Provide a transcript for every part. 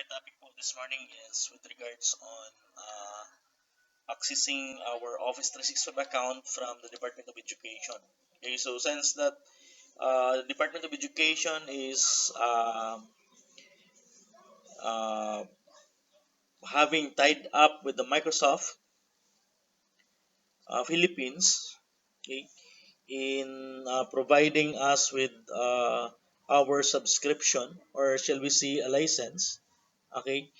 topic po this morning is with regards on accessing our Office 365 account from the Department of Education. Okay, so since that the Department of Education is uh, having tied up with the Microsoft Philippines, okay, in providing us with our subscription, or shall we say a license, okay.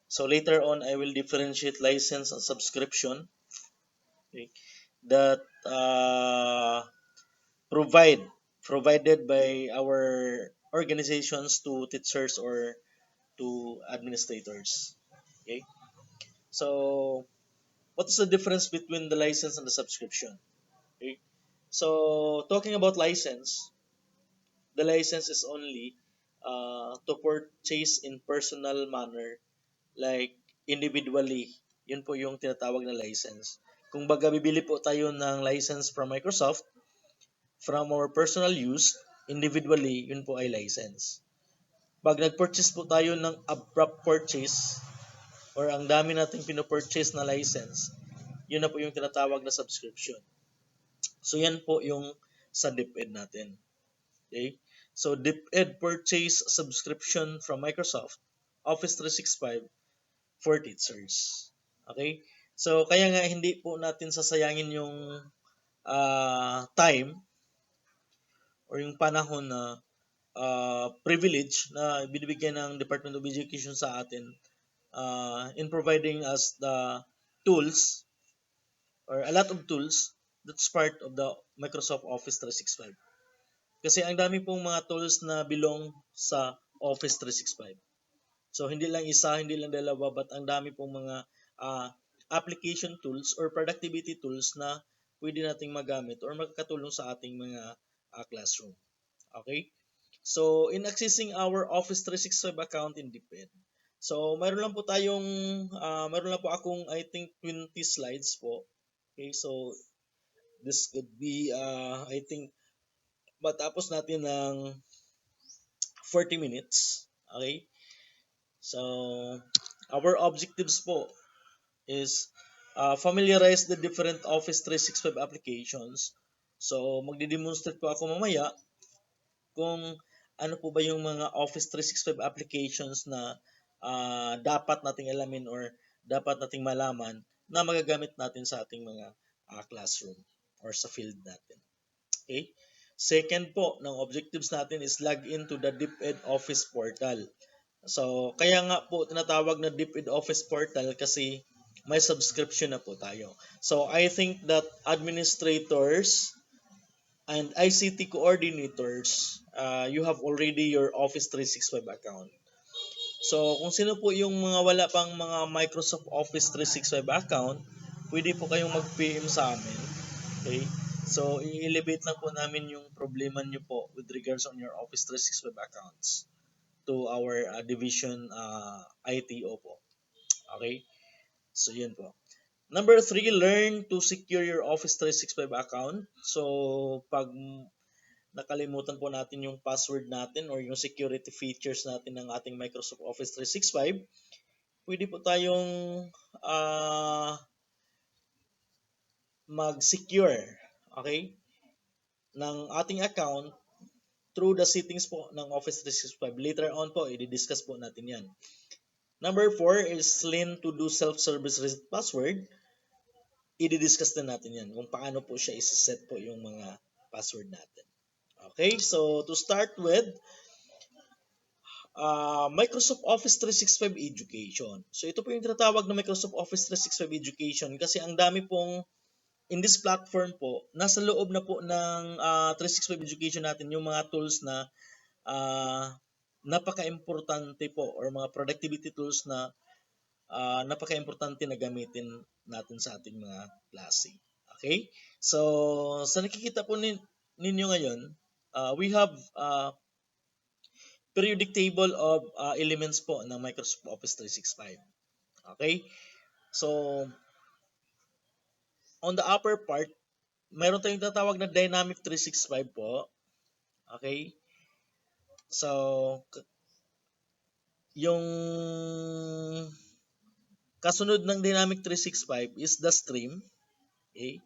So later on, I will differentiate license and subscription, okay, that provide provided by our organizations to teachers or to administrators. Okay. So what is the difference between the license and the subscription? Okay. So talking about license, the license is only to purchase in personal manner, like individually. Yun po yung tinatawag na license. Kung baga bibili po tayo ng license from Microsoft, from our personal use, individually, yun po ay license. Pag nag-purchase po tayo ng abrupt purchase, or ang dami nating pinopurchase na license, yun na po yung tinatawag na subscription. So yan po yung sa DepEd natin. Okay? So DepEd purchase subscription from Microsoft Office 365 for teachers. Okay? So kaya nga hindi po natin sasayangin yung time or yung panahon na privilege na binibigyan ng Department of Education sa atin in providing us the tools, or a lot of tools that's part of the Microsoft Office 365. Kasi ang dami pong mga tools na belong sa Office 365. So hindi lang isa, hindi lang dalawa, but ang dami pong mga application tools or productivity tools na pwede nating magamit or makakatulong sa ating mga classroom. Okay? So, in accessing our Office 365 account in DepEd, so meron lang po akong I think 20 slides po. Okay, so this could be I think matapos natin ng 40 minutes. Okay? So, our objectives po is familiarize the different Office 365 applications. So, magde-demonstrate po ako mamaya kung ano po ba yung mga Office 365 applications na dapat nating alamin or dapat nating malaman na magagamit natin sa ating mga classroom or sa field natin. Okay? Second po ng objectives natin is log into the DepEd Office portal. So, kaya nga po tinatawag na DepEd Office portal kasi may subscription na po tayo. So, I think that administrators and ICT coordinators, you have already your Office 365 account. So, kung sino po yung mga wala pang mga Microsoft Office 365 account, pwede po kayong mag-PM sa amin. Okay? So, i-elevate lang po namin yung problema nyo po with regards on your Office 365 accounts to our division ITO po. Okay? So, yun po. Number 3, learn to secure your Office 365 account. So, pag nakalimutan po natin yung password natin or yung security features natin ng ating Microsoft Office 365, pwede po tayong mag-secure, okay, ng ating account through the settings po ng Office 365. Later on po, i-discuss po natin yan. Number 4 is learn to do self-service reset password. I-discuss na natin yan kung paano po siya isa-set po yung mga password natin. Okay, so to start with, Microsoft Office 365 Education. So ito po yung tinatawag na Microsoft Office 365 Education kasi ang dami pong in this platform po, nasa loob na po ng 365 Education natin yung mga tools na napaka-importante po or mga productivity tools na napaka-importante na gamitin natin sa ating mga klase. Okay? So, sa nakikita po ninyo ngayon, we have periodic table of elements po ng Microsoft Office 365. Okay? So, on the upper part, mayroon tayong tatawag na Dynamic 365 po. Okay? So, yung kasunod ng Dynamic 365 is the stream. Okay?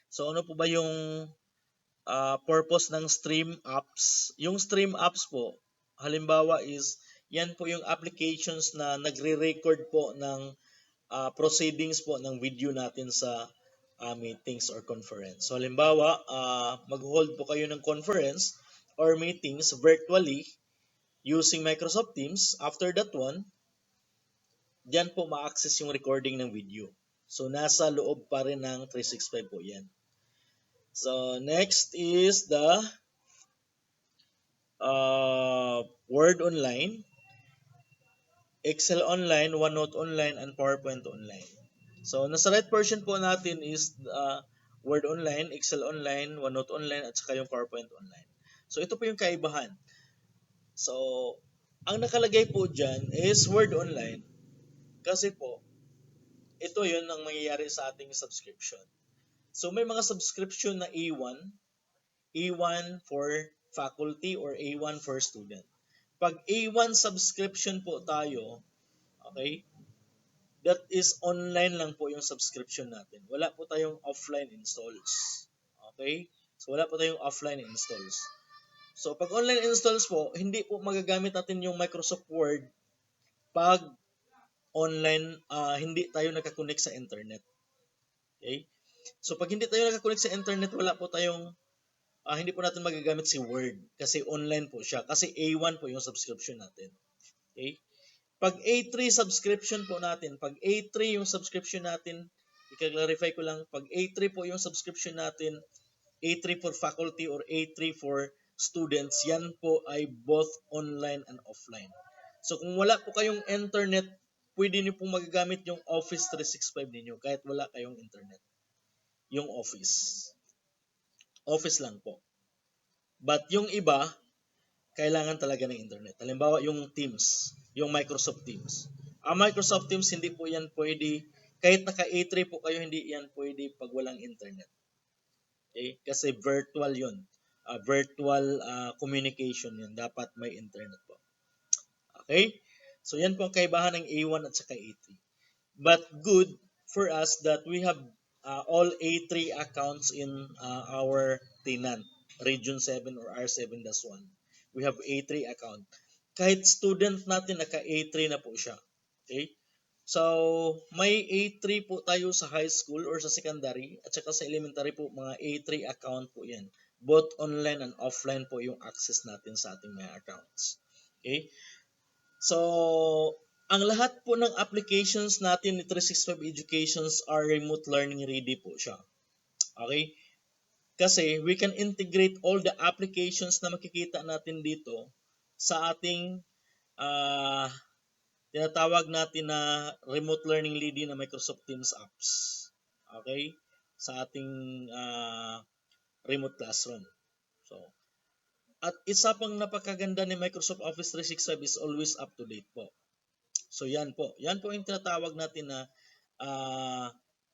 So ano po ba yung purpose ng stream apps? Yung stream apps po, halimbawa is yan po yung applications na nagre-record po ng proceedings po ng video natin sa meetings or conference. So halimbawa, mag-hold po kayo ng conference or meetings virtually using Microsoft Teams. After that one, diyan po ma-access yung recording ng video. So nasa loob pa rin ng 365 po yan. So next is the Word Online, Excel Online, OneNote Online, and PowerPoint Online. So nasa right version po natin is Word Online, Excel Online, OneNote Online, at saka yung PowerPoint Online. So ito po yung kaibahan. So ang nakalagay po dyan is Word Online kasi po ito yun ang mangyayari sa ating subscription. So may mga subscription na A1, A1 for faculty or A1 for student. Pag A1 subscription po tayo, okay, that is online lang po yung subscription natin. Wala po tayong offline installs. Okay? So wala po tayong offline installs. So pag online installs po, hindi po magagamit natin yung Microsoft Word pag online hindi tayo nakakonect sa internet. Okay? So pag hindi tayo nakakonect sa internet, wala po tayong hindi po natin magagamit si Word kasi online po siya. Kasi A1 po yung subscription natin. Okay? Pag A3 subscription po natin, pag A3 yung subscription natin, i-clarify ko lang, pag A3 po yung subscription natin, A3 for faculty or A3 for students, yan po ay both online and offline. So kung wala po kayong internet, pwede niyo pong magagamit yung Office 365 ninyo kahit wala kayong internet. Yung Office. Office lang po. But yung iba, kailangan talaga ng internet. Halimbawa, yung Teams, yung Microsoft Teams. Ang Microsoft Teams, hindi po yan pwede, kahit naka A3 po kayo, hindi yan pwede pag walang internet. Okay? Kasi virtual yun. Virtual communication yun. Dapat may internet po. Okay? So, yan po ang kaibahan ng A1 at saka A3. But good for us that we have all A3 accounts in our tenant, Region 7 or R7-1. We have A3 account. Kahit student natin, naka A3 na po siya. Okay? So, may A3 po tayo sa high school or sa secondary at saka sa elementary po, mga A3 account po yan. Both online and offline po yung access natin sa ating mga accounts. Okay? So, ang lahat po ng applications natin ni 365 Educations are remote learning ready po siya. Okay? Kasi we can integrate all the applications na makikita natin dito sa ating tinatawag natin na remote learning ready na Microsoft Teams apps. Okay? Sa ating remote classroom. So, at isa pang napakaganda ni Microsoft Office 365 is always up to date po. So yan po. Yan po yung tinatawag natin na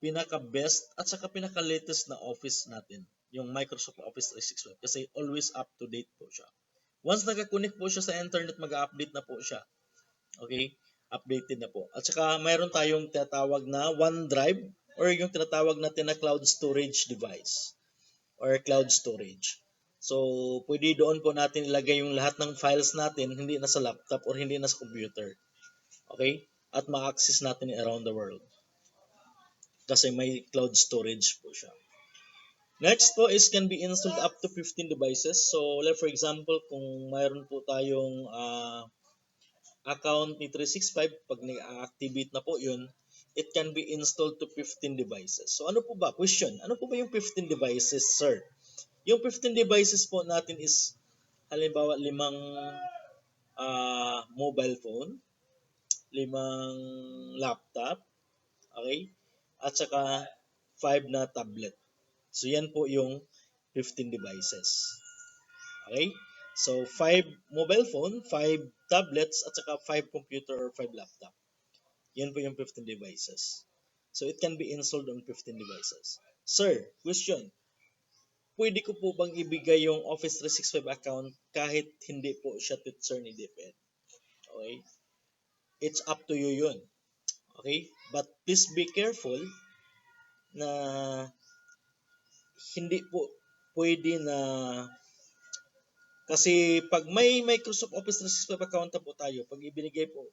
pinaka-best at saka pinaka-latest na office natin. Yung Microsoft Office 365 kasi always up to date po siya. Once naka-connect po siya sa internet, mag-update na po siya. Okay? Updated na po. At saka mayroon tayong tinatawag na OneDrive or yung tinatawag natin na cloud storage device or cloud storage. So, pwede doon po natin ilagay yung lahat ng files natin, hindi na sa laptop or hindi na sa computer. Okay? At ma-access natin around the world. Kasi may cloud storage po siya. Next po is can be installed up to 15 devices. So, like for example, kung mayroon po tayong account ni 365, pag nag-activate na po yun, it can be installed to 15 devices. So, ano po ba? Question, ano po ba yung 15 devices, sir? Yung 15 devices po natin is, halimbawa, 5 mobile phone, 5 laptop, okay? At saka 5 na tablet. So yan po yung 15 devices. Okay? So 5 mobile phone, 5 tablets, at saka 5 computer or 5 laptop. Yan po yung 15 devices. So it can be installed on 15 devices. Sir, question. Pwede ko po bang ibigay yung Office 365 account kahit hindi po siya teacher ni DepEd? Okay? it's up to you yun. Okay? But please be careful na hindi po pwede na kasi pag may Microsoft Office 365 account na po tayo, pag ibinigay po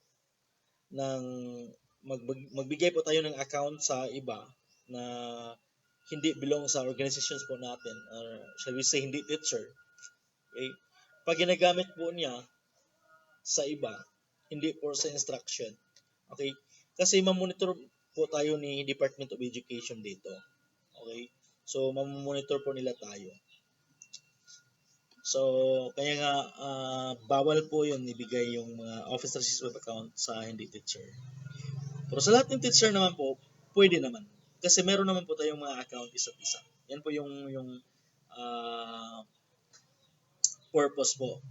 ng magbigay po tayo ng account sa iba na hindi belong sa organizations po natin or shall we say hindi teacher, okay? Pag ginagamit po niya sa iba, hindi po sa instruction, okay? Kasi mamonitor po tayo ni Department of Education dito, okay? So mamonitor po nila tayo. So kaya nga bawal po 'yun ibigay yung mga Office 365 account sa hindi teacher. Pero sa lahat ng teacher naman po, pwede naman. Kasi meron naman po tayong mga account isa't isa. Yan po yung uh, purpose po.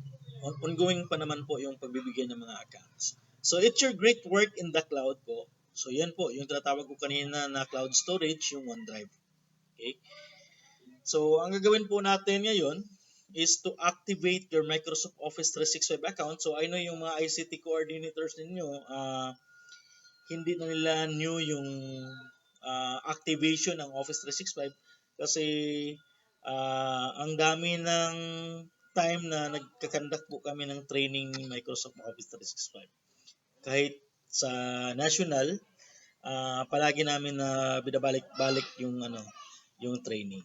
Ongoing pa naman po yung pagbibigay ng mga accounts. So it's your great work in the cloud po. So yan po, yung tinatawag ko kanina na cloud storage, yung OneDrive. Okay? So ang gagawin po natin ngayon is to activate your Microsoft Office 365 account. So I know yung mga ICT coordinators ninyo, hindi na nila new yung activation ng Office 365 kasi ang dami ng time na nagkakandak po kami ng training ni Microsoft Office 365. Kahit sa national, palagi namin na binabalik-balik yung training.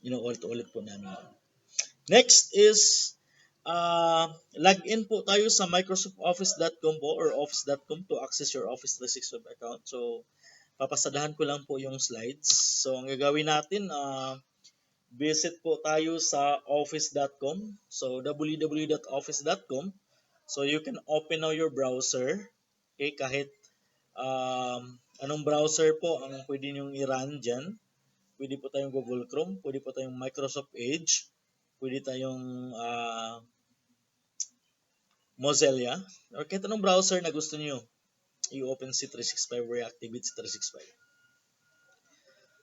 Ulit-ulit po namin. Next is log in po tayo sa microsoftoffice.com po or office.com to access your Office 365 account. So papasadahan ko lang po yung slides. So ang gagawin natin, visit po tayo sa office.com. So www.office.com. So you can open now your browser. Okay, kahit anong browser po ang pwede niyong i-run dyan. Pwede po tayong Google Chrome, pwede po tayong Microsoft Edge, pwede tayong Mozilla, or kahit anong browser na gusto niyo i-open si 365 or i-activate si 365.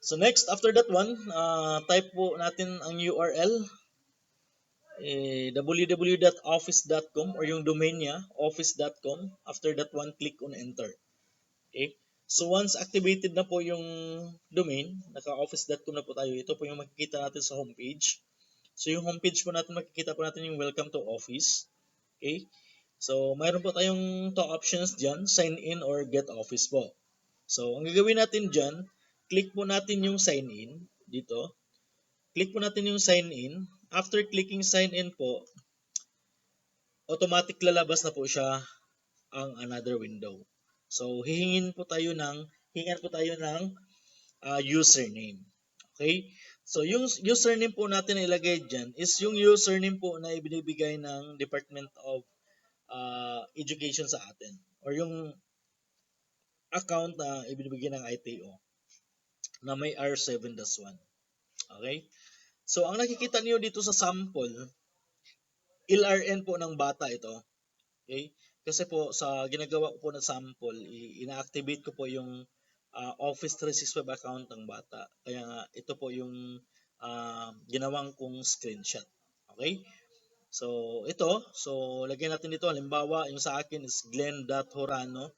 So next, after that one, type po natin ang URL, www.office.com or yung domain niya, office.com. After that one, click on enter. Okay? So once activated na po yung domain, naka-office.com na po tayo, ito po yung makikita natin sa homepage. So yung homepage po natin, makikita po natin yung welcome to office. Okay? So mayroon po tayong two options dyan, sign in or get office po. So ang gagawin natin dyan, click po natin yung sign in dito. Click po natin yung sign in. After clicking sign in po, automatic lalabas na po siya ang another window. So hingan po tayo ng username. Okay? So yung username po natin na ilagay dyan is yung username po na ibinibigay ng Department of Education sa atin or yung account na ibinibigay ng ITO na may R7-1. Okay? So ang nakikita niyo dito sa sample, LRN po ng bata ito. Okay? Kasi po sa ginagawa ko po na sample, ina-activate ko po yung Office 365 account ng bata. Kaya nga ito po yung ginawang kong screenshot. Okay? So ito, so lagyan natin dito halimbawa yung sa akin is glenn.horano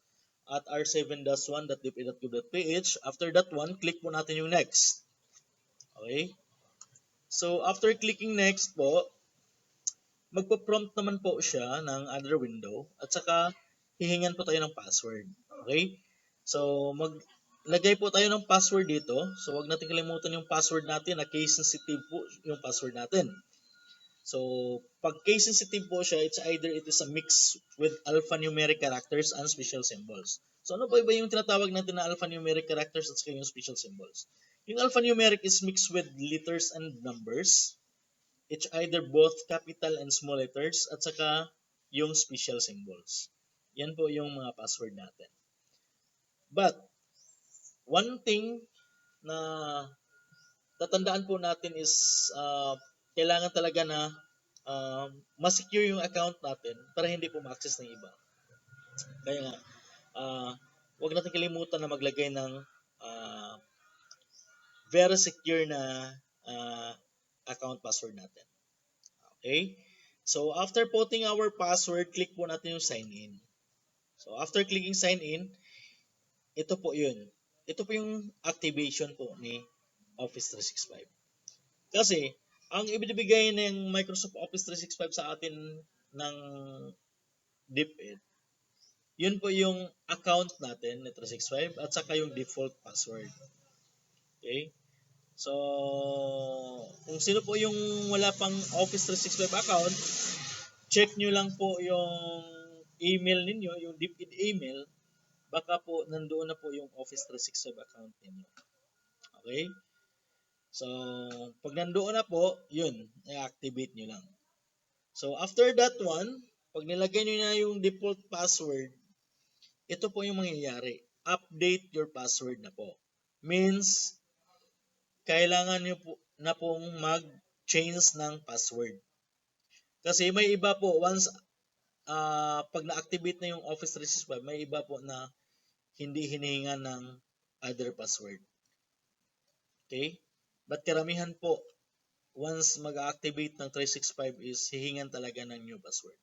at r7-1.dpa.gov.ph. After that one, click po natin yung next. Okay? So after clicking next po, magpo-prompt naman po siya ng other window at saka hihingan po tayo ng password. Okay? So maglagay po tayo ng password dito. So wag natin kalimutan yung password natin na case sensitive po yung password natin. So pag case sensitive po siya, it's either it is a mix with alphanumeric characters and special symbols. So ano ba yung tinatawag natin na alphanumeric characters at saka yung special symbols? Yung alphanumeric is mixed with letters and numbers. It's either both capital and small letters at saka yung special symbols. Yan po yung mga password natin. But, one thing na tatandaan po natin is kailangan talaga na ma-secure yung account natin para hindi po ma-access ng iba. Kaya nga, huwag natin kalimutan na maglagay ng very secure na account password natin. Okay? So, after putting our password, click po natin yung sign in. So after clicking sign in, ito po yun. Ito po yung activation po ni Office 365. Kasi, ang ibinibigay ng Microsoft Office 365 sa atin ng DepEd, yun po yung account natin na 365 at saka yung default password. Okay? So, kung sino po yung wala pang Office 365 account, check nyo lang po yung email ninyo, yung DepEd email, baka po nandoon na po yung Office 365 account ninyo. Okay? So, pag nandoon na po, yun, i-activate nyo lang. So, after that one, pag nilagay nyo na yung default password, ito po yung mangyayari. Update your password na po. Means, kailangan nyo po na pong mag-change ng password. Kasi may iba po, once pag na-activate na yung Office 365, may iba po na hindi hinihinga ng other password. Okay? But karamihan po, once mag-activate ng 365 is hihingan talaga ng new password.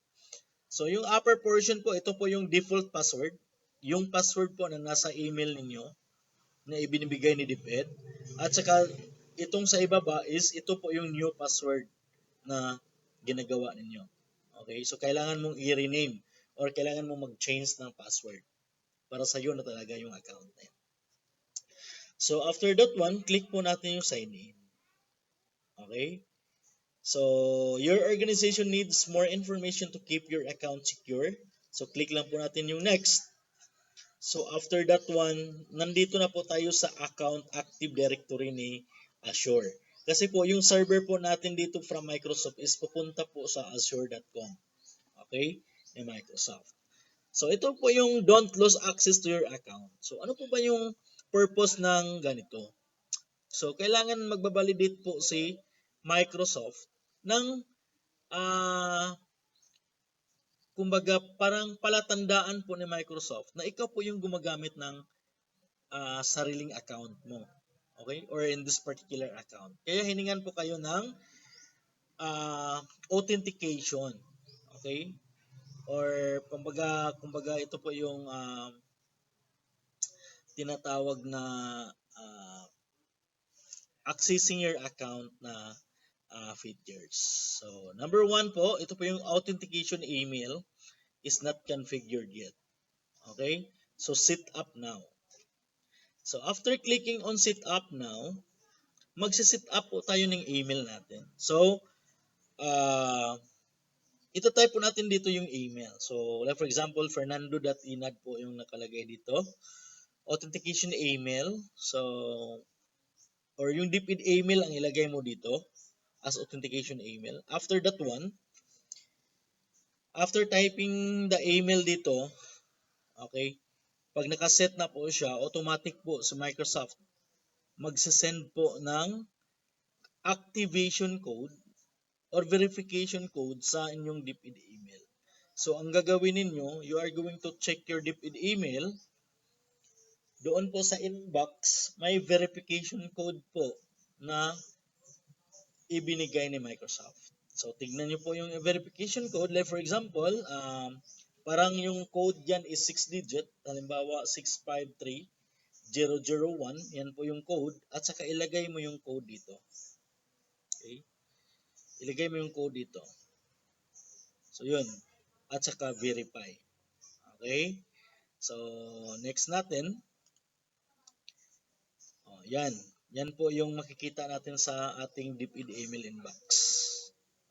So yung upper portion po, ito po yung default password. Yung password po na nasa email ninyo na ibinibigay ni DepEd. At saka itong sa ibaba is ito po yung new password na ginagawa ninyo. Okay? So kailangan mong i-rename or kailangan mong mag-change ng password para sa iyo na talaga yung account na yun. So after that one, click po natin yung sign in. Okay? So, your organization needs more information to keep your account secure. So, click lang po natin yung next. So, after that one, nandito na po tayo sa account Active Directory ni Azure. Kasi po, yung server po natin dito from Microsoft is pupunta po sa azure.com. Okay? Ni Microsoft. So, ito po yung don't lose access to your account. So, ano po ba yung purpose ng ganito? So, kailangan magbabalidate po si Microsoft ng kumbaga parang palatandaan po ni Microsoft na ikaw po yung gumagamit ng sariling account mo. Okay? Or in this particular account. Kaya hiningan po kayo ng authentication. Okay? Or kumbaga ito po yung tinatawag na accessing your account na features. So, number one po, ito po yung authentication email is not configured yet. Okay? So, set up now. So, after clicking on set up now, magsiset up po tayo ng email natin. So, ito-type po natin dito yung email. So, like for example, fernando.inad po yung nakalagay dito. Authentication email. So, or yung DepEd email ang ilagay mo dito as authentication email. After that one, after typing the email dito, okay, pag nakaset na po siya, automatic po sa Microsoft magsasend po ng activation code or verification code sa inyong DepEd email. So, ang gagawin ninyo, you are going to check your DepEd email. Doon po sa inbox, may verification code po na ibinigay ni Microsoft. So, tignan nyo po yung verification code. Like for example, parang yung code dyan is 6 digit. Halimbawa, 653001. Yan po yung code. At saka ilagay mo yung code dito. Okay? Ilagay mo yung code dito. So, yun. At saka verify. Okay? So, next natin. Yan. Yan po yung makikita natin sa ating DepEd email inbox.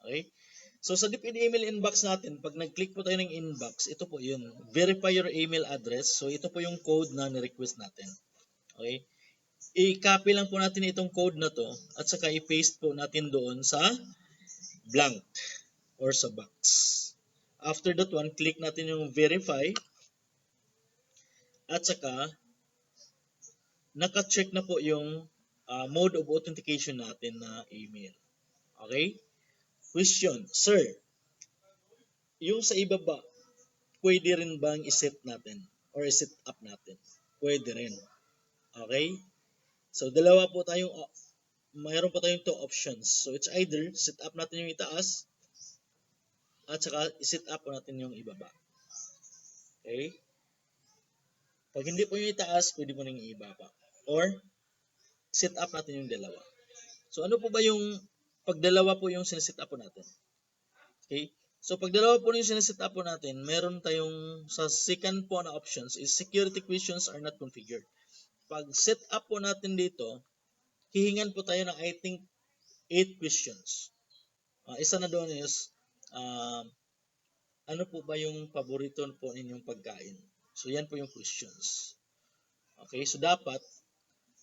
Okay? So, sa DepEd email inbox natin, pag nag-click po tayo ng inbox, ito po yun. Verify your email address. So, ito po yung code na ni-request natin. Okay? I-copy lang po natin itong code na to at saka i-paste po natin doon sa blank or sa box. After that one, click natin yung verify at saka naka-check na po yung mode of authentication natin na email. Okay? Question, sir, yung sa ibaba, pwede rin bang i-set natin or i-set up natin? Pwede rin. Okay? So, dalawa po tayong, mayroon po tayong two options. So, it's either set up natin yung itaas at saka i-set up po natin yung ibaba. Okay? Pag hindi po yung itaas, pwede mo nang ibaba. Or, set up natin yung dalawa. So, ano po ba yung, pag dalawa po yung sineset up po natin? Okay? So, pag dalawa po yung sineset up po natin, meron tayong, sa second po na options is security questions are not configured. Pag set up po natin dito, hihingan po tayo ng I think 8 questions. Isa na doon is, uh, ano po ba yung paborito po ninyong pagkain? So, yan po yung questions. Okay, so dapat,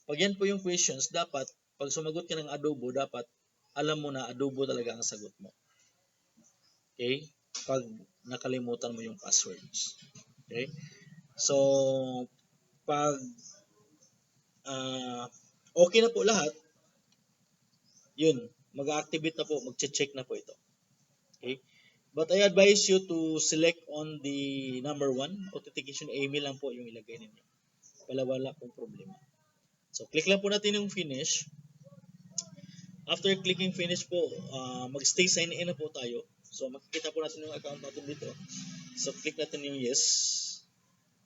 pag yan po yung questions, dapat, pag sumagot ka ng adobo, dapat alam mo na adobo talaga ang sagot mo. Okay? Pag nakalimutan mo yung passwords. Okay? So, pag okay na po lahat, yun, mag-activate na po, mag-check na po ito. Okay? But I advise you to select on the number 1, authentication email lang po yung ilagay ninyo. Wala pong problema. So, click lang po natin yung finish. After clicking finish po, mag-stay sign in na po tayo. So, makikita po natin yung account natin dito. So, click natin yung yes.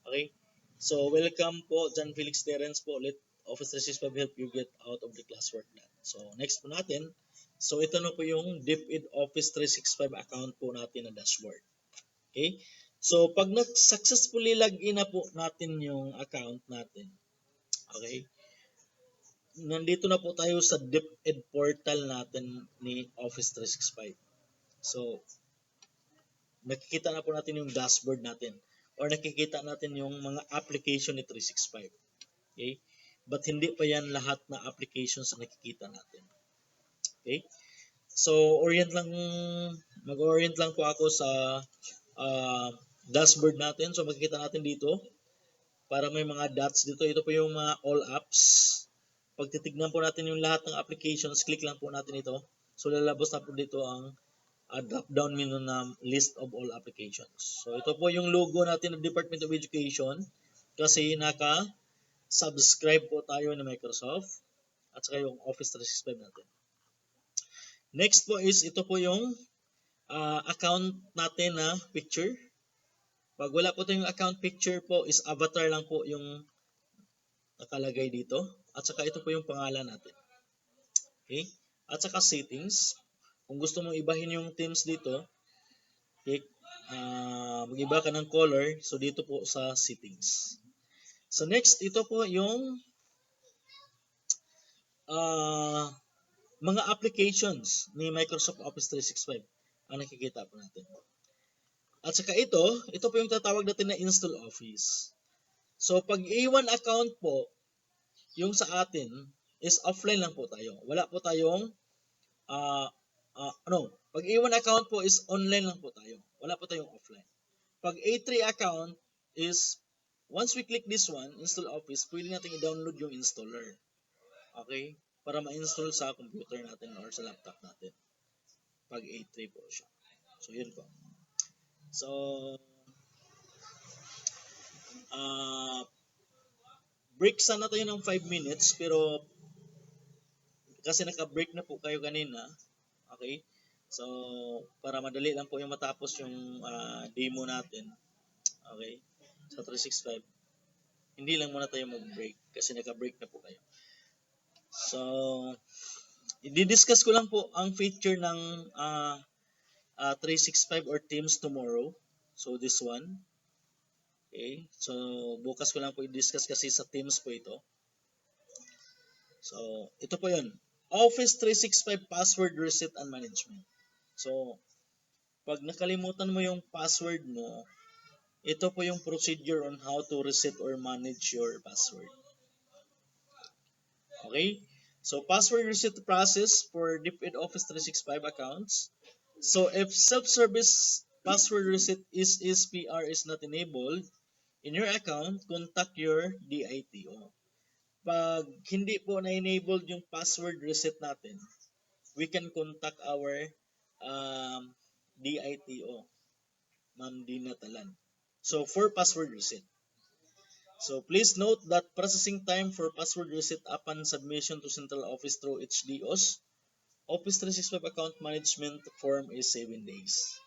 Okay? So, welcome po, John Felix Terence po. Let Office 365 help you get out of the classwork na. So, next po natin. So, ito na po yung DepEd Office 365 account po natin na dashboard. Okay? So, pag successfully login na po natin yung account natin, okay, nandito na po tayo sa DepEd portal natin ni Office 365. So, nakikita na po natin yung dashboard natin or nakikita natin yung mga application ni 365. Okay? But hindi pa yan lahat na applications na nakikita natin. Okay? So, mag-orient lang po ako sa dashboard natin. So, makikita natin dito, para may mga dots dito. Ito po yung mga all apps. Pag titignan po natin yung lahat ng applications, click lang po natin ito. So, lalabas na po dito ang drop-down menu na list of all applications. So, ito po yung logo natin ng Department of Education kasi naka-subscribe po tayo ng Microsoft at saka yung Office 365 natin. Next po is ito po yung account natin na picture. Pag wala po tayong account picture po is avatar lang po yung nakalagay dito. At saka ito po yung pangalan natin. Okay? At saka settings. Kung gusto mong ibahin yung themes dito, okay, mag-iba ka ng color. So, dito po sa settings. So, next, ito po yung mga applications ni Microsoft Office 365 ang nakikita po natin. At saka ito po yung tatawag natin na install Office. So, pag A1 account po, yung sa atin is offline lang po tayo. Wala po tayong pag A1 account po is online lang po tayo. Wala po tayong offline. Pag A3 account is once we click this one, install Office, pwede natin i-download yung installer. Okay? Para ma-install sa computer natin or sa laptop natin. Pag A3 po siya. So, yun po. So, break sana tayo ng 5 minutes pero kasi naka-break na po kayo kanina. Okay? So, para madali lang po yung matapos yung demo natin. Okay? Sa 365. Hindi lang muna tayo mag-break kasi naka-break na po kayo. So, i-discuss ko lang po ang feature ng 365 or Teams tomorrow. So, this one. Okay? So, bukas ko lang po i-discuss kasi sa Teams po ito. So, ito po yun. Office 365 Password Reset and Management. So, pag nakalimutan mo yung password mo, ito po yung procedure on how to reset or manage your password. Okay? So, password reset process for DepEd Office 365 accounts. So, if self-service password reset SPR is not enabled in your account, contact your DITO. Pag hindi po na-enabled yung password reset natin, we can contact our DITO, Ma'am Dina Talan. So, for password reset. So, please note that processing time for password reset upon submission to Central Office through HDOS, Office 365 Account Management Form is 7 days.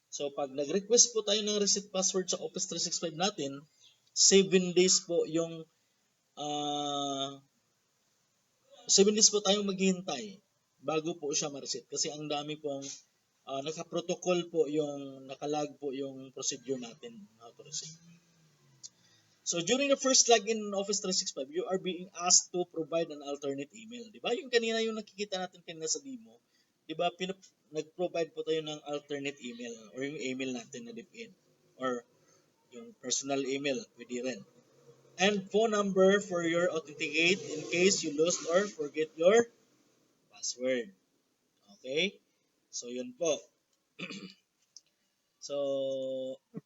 So, pag nag-request po tayo ng reset password sa Office 365 natin, 7 days po yung 7 days po tayong maghihintay bago po siya ma-reset kasi ang dami pong naka-protocol po yung nakalag po yung procedure natin how to reset. So during the first login in Office 365, you are being asked to provide an alternate email. Di ba? Yung kanina yung nakikita natin kanina sa demo, di ba nag-provide po tayo ng alternate email or yung email natin na DepEd or yung personal email pwede rin. And phone number for your authenticate in case you lost or forget your password. Okay? So yun po. So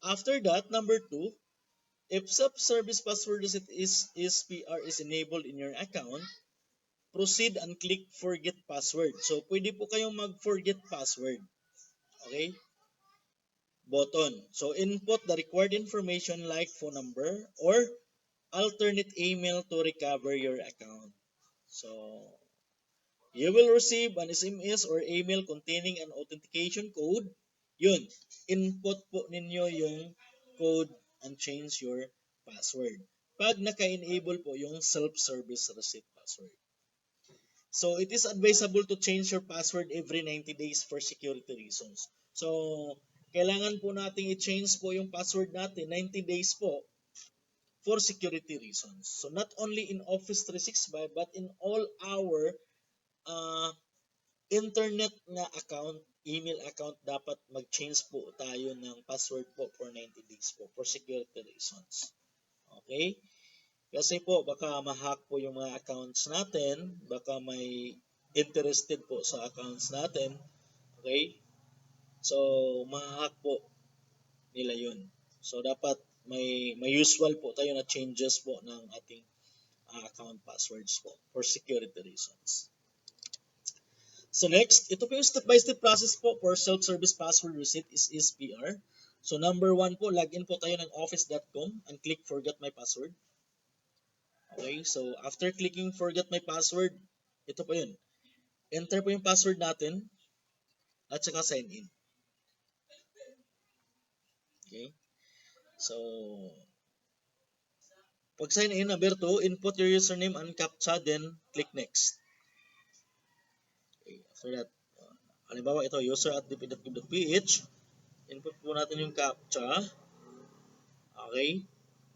after that, number 2, if self-service password reset is SPR is enabled in your account, proceed and click forget password. So pwede po kayong mag-forget password. Okay? Button. So input the required information like phone number or alternate email to recover your account. So you will receive an SMS or email containing an authentication code. Yun, input po ninyo yung code and change your password. Pag naka-enable po yung self-service reset password. So it is advisable to change your password every 90 days for security reasons. So kailangan po nating i-change po yung password natin 90 days po for security reasons. So not only in Office 365 but in all our uh, internet na account, email account, dapat mag-change po tayo ng password po for 90 days po for security reasons. Okay? Kasi po baka ma-hack po yung mga accounts natin, baka may interested po sa accounts natin. Okay? So, ma-hack po nila yun. So, dapat may usual po tayo na changes po ng ating account passwords po for security reasons. So next, ito po yung step-by-step process po for self-service password reset is SPR. So number 1 po, login po tayo ng office.com and click forget my password. Okay, so after clicking forget my password, ito po yun. Enter po yung password natin at saka sign in. Okay, so pag sign in, number 2, input your username and CAPTCHA, then click next. Okay, after that, halimbawa ito, user@dp.gov.ph, input po natin yung CAPTCHA. Okay,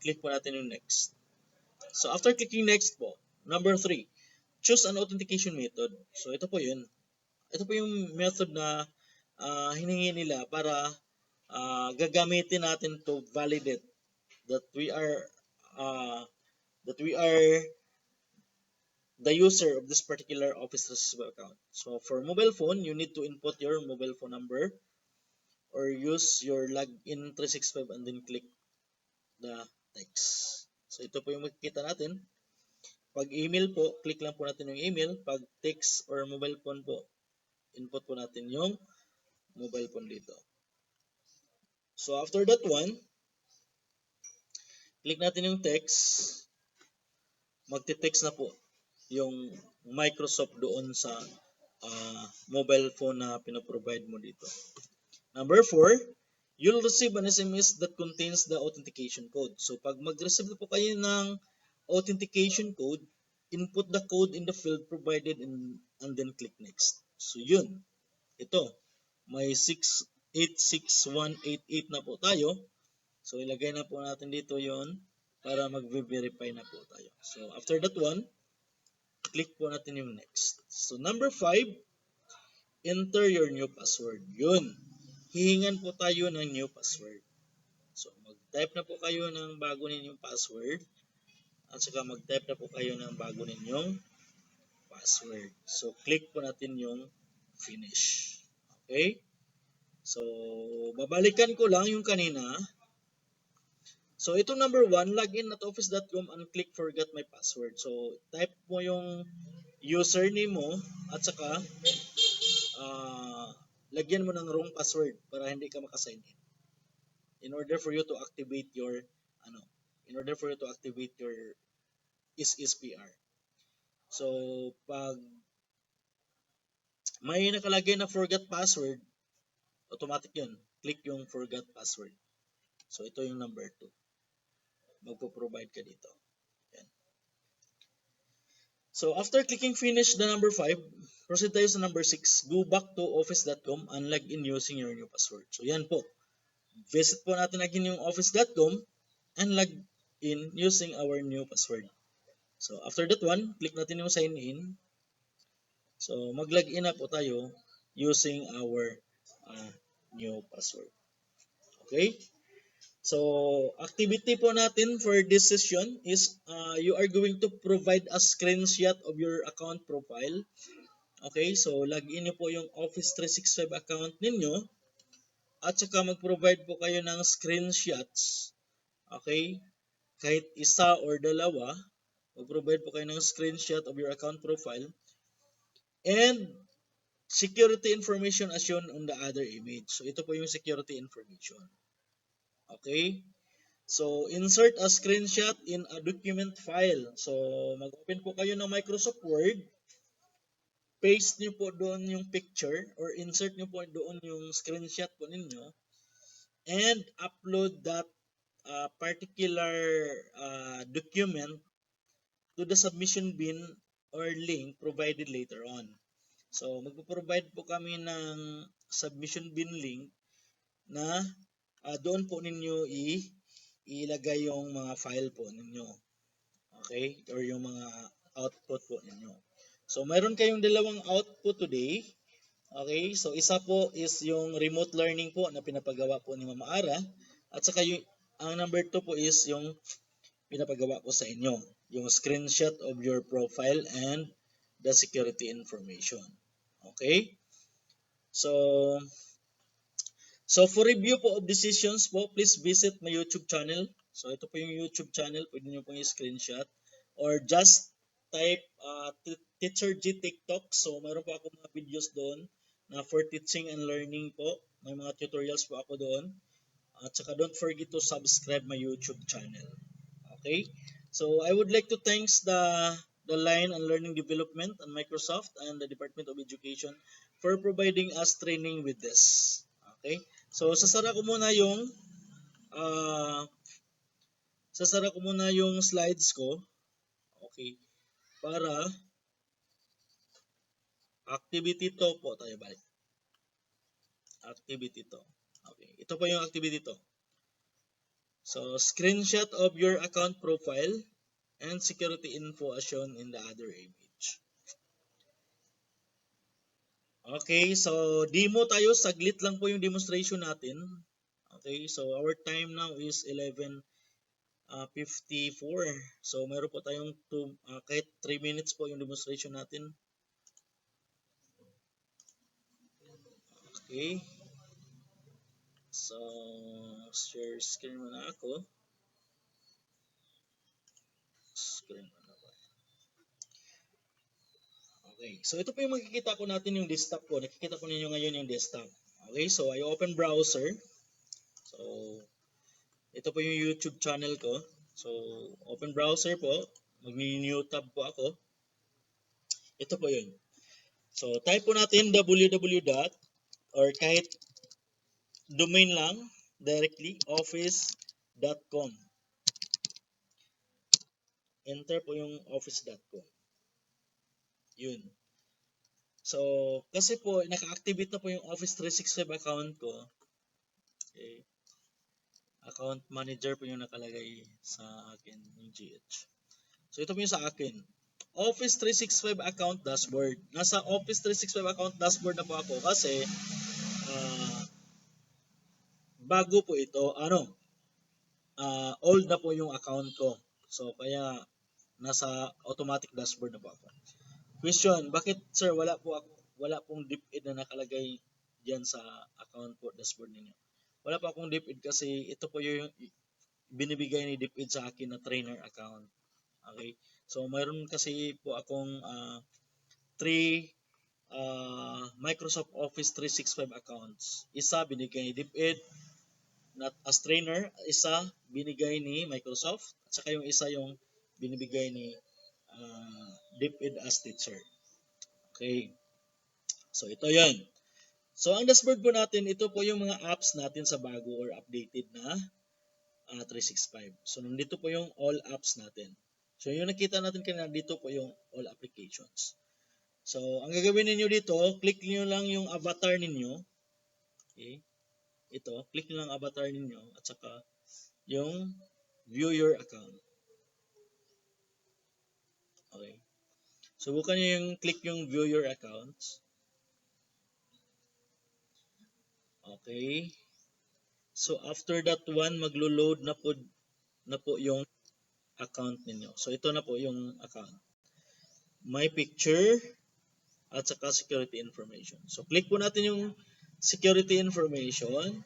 click po natin yung next. So after clicking next po, number 3, choose an authentication method. So ito po yun. Ito po yung method na hiningi nila para gagamitin natin to validate that we are uh, the user of this particular Office 365 account. So for mobile phone, you need to input your mobile phone number or use your login 365 and then click the text. So ito po yung makikita natin. Pag email po, click lang po natin yung email. Pag text or mobile phone po, input po natin yung mobile phone dito. So after that one, click natin yung text. Magte-text na po yung Microsoft doon sa mobile phone na pinaprovide mo dito. Number 4, you'll receive an SMS that contains the authentication code. So pag mag-receive po kayo ng authentication code, input the code in the field provided and then click next. So yun, ito, may 686188 na po tayo. So ilagay na po natin dito yon para mag-verify na po tayo. So after that one, click po natin yung next. So number 5, enter your new password. Yun, hihingan po tayo ng new password. So mag-type na po kayo ng bago ninyong password at saka mag-type na po kayo ng bago ninyong password. So click po natin yung finish. Okay? So babalikan ko lang yung kanina. So ito number 1, login at office.com and click forget my password. So type mo yung username mo at saka lagyan mo ng wrong password para hindi ka makasign in. In order for you to activate your SSPR. So pag may nakalagay na forget password, automatic yun. Click yung forget password. So ito yung number 2. magpo-provide ka dito. Yan. So after clicking finish the number 5, proceed tayo sa number 6. Go back to office.com and log in using your new password. So yan po. Visit po natin again yung office.com and log in using our new password. So after that one, click natin yung sign in. So mag-log in na po tayo using our new password. Okay? So activity po natin for this session is you are going to provide a screenshot of your account profile. Okay? So log in niyo po yung Office 365 account ninyo at saka mag-provide po kayo ng screenshots. Okay? Kahit isa or dalawa, mag-provide po kayo ng screenshot of your account profile and security information as shown on the other image. So ito po yung security information. Okay? So insert a screenshot in a document file. So mag-open po kayo ng Microsoft Word, paste niyo po doon yung picture or insert niyo po doon yung screenshot po ninyo and upload that particular document to the submission bin or link provided later on. So magpo-provide po kami ng submission bin link na doon po ninyo ilagay yung mga file po ninyo. Okay? Or yung mga output po ninyo. So mayroon kayong dalawang output today. Okay? So isa po is yung remote learning po na pinapagawa po ni Mama Ara. At saka ang number 2 po is yung pinapagawa ko sa inyo. Yung screenshot of your profile and the security information. Okay? So for review po of decisions po, please visit my YouTube channel. So ito po yung YouTube channel, pwede nyo pong i-screenshot. Or just type Teacher G TikTok. So mayroon po ako mga videos doon na for teaching and learning po. May mga tutorials po ako doon. At saka don't forget to subscribe my YouTube channel. Okay? So I would like to thanks the Line and Learning Development and Microsoft and the Department of Education for providing us training with this. Okay? So sasara ko muna yung slides ko. Okay? Para activity to po tayo balik. Activity to. Okay. Ito po yung activity to. So screenshot of your account profile and security info as shown in the other image. Okay, so demo tayo. Saglit lang po yung demonstration natin. Okay, so our time now is 11:54. So meron po tayong kahit 3 minutes po yung demonstration natin. Okay. So, share screen muna ako. Screen muna ba? Okay, so ito po yung makikita ko natin yung desktop ko. Nakikita ko ninyo ngayon yung desktop. Okay, so I open browser. So, ito po yung YouTube channel ko. So, open browser po. Mag-new tab po ako. Ito po yun. So, type po natin www. Or kahit domain lang, directly, office.com. Enter po yung office.com. Yun. So, kasi po, naka-activate na po yung Office 365 account ko. Okay. Account manager po yung nakalagay sa akin, yung GH. So, ito po yung sa akin. Office 365 account dashboard. Nasa Office 365 account dashboard na po ako kasi bago po ito, old na po yung account ko. So, kaya nasa automatic dashboard na po ako. Question, bakit sir wala pong DepEd na nakalagay diyan sa account po dashboard ninyo? Wala pa akong DepEd kasi ito po yung binibigay ni DepEd sa akin na trainer account. Okay? So mayroon kasi po akong 3 Microsoft Office 365 accounts. Isa binigay ni DepEd not as trainer, isa binigay ni Microsoft, at saka yung isa yung binibigay ni DepEd as teacher. Okay. So ito 'yan. So ang dashboard po natin, ito po yung mga apps natin sa bago or updated na 365. So nandito po yung all apps natin. So yung nakita natin kanina dito po yung all applications. So ang gagawin niyo dito, click niyo lang yung avatar ninyo. Okay? Ito, click niyo lang avatar ninyo at saka yung view your account. Okay. Subukan niyo yung click yung view your accounts. Okay. So after that one, maglo-load na po yung account ninyo. So ito na po yung account. My picture at saka security information. So click po natin yung security information.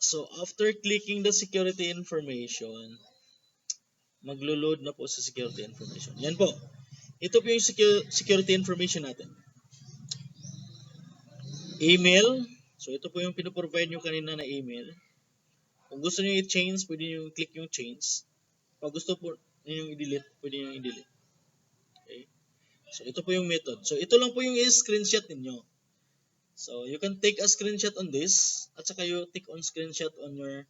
So after clicking the security information, maglo-load na po sa security information. Yan po. Ito po yung security information natin. Email. So ito po yung pinoprovide nyo kanina na email. Kung gusto niyo i-change, pwede niyo click yung change. Pag gusto po niyo i-delete, pwede niyo i-delete. Okay? So ito po yung method. So ito lang po yung i-screenshot ninyo. So you can take a screenshot on this at saka you take on screenshot on your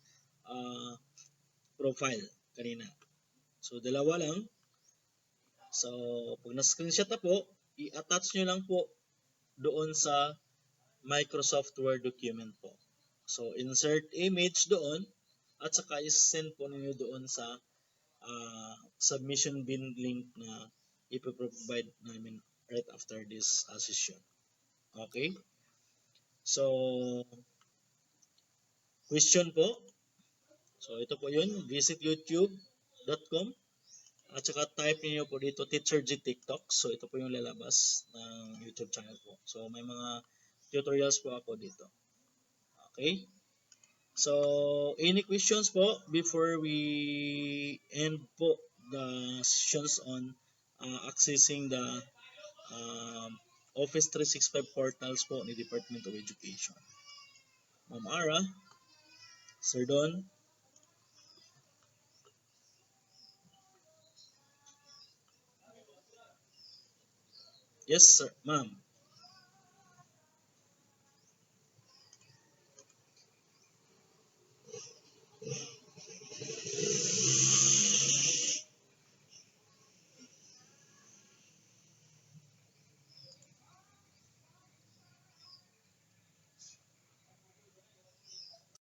profile kanina. So dalawa lang. So pag na-screenshot na po, i-attach nyo lang po doon sa Microsoft Word document po. So insert image doon at saka i-send po ninyo doon sa submission bin link na ipoprovide namin right after this session. Okay? So, question po. So, ito po yun. Visit youtube.com at saka type niyo po dito Teacher G TikTok. So, ito po yung lalabas ng YouTube channel po. So, may mga tutorials po ako dito. Okay? So, any questions po before we end po the sessions on accessing the Office 365 portals po ni Department of Education? Ma'am Ara, Sir Don? Yes, sir. Ma'am.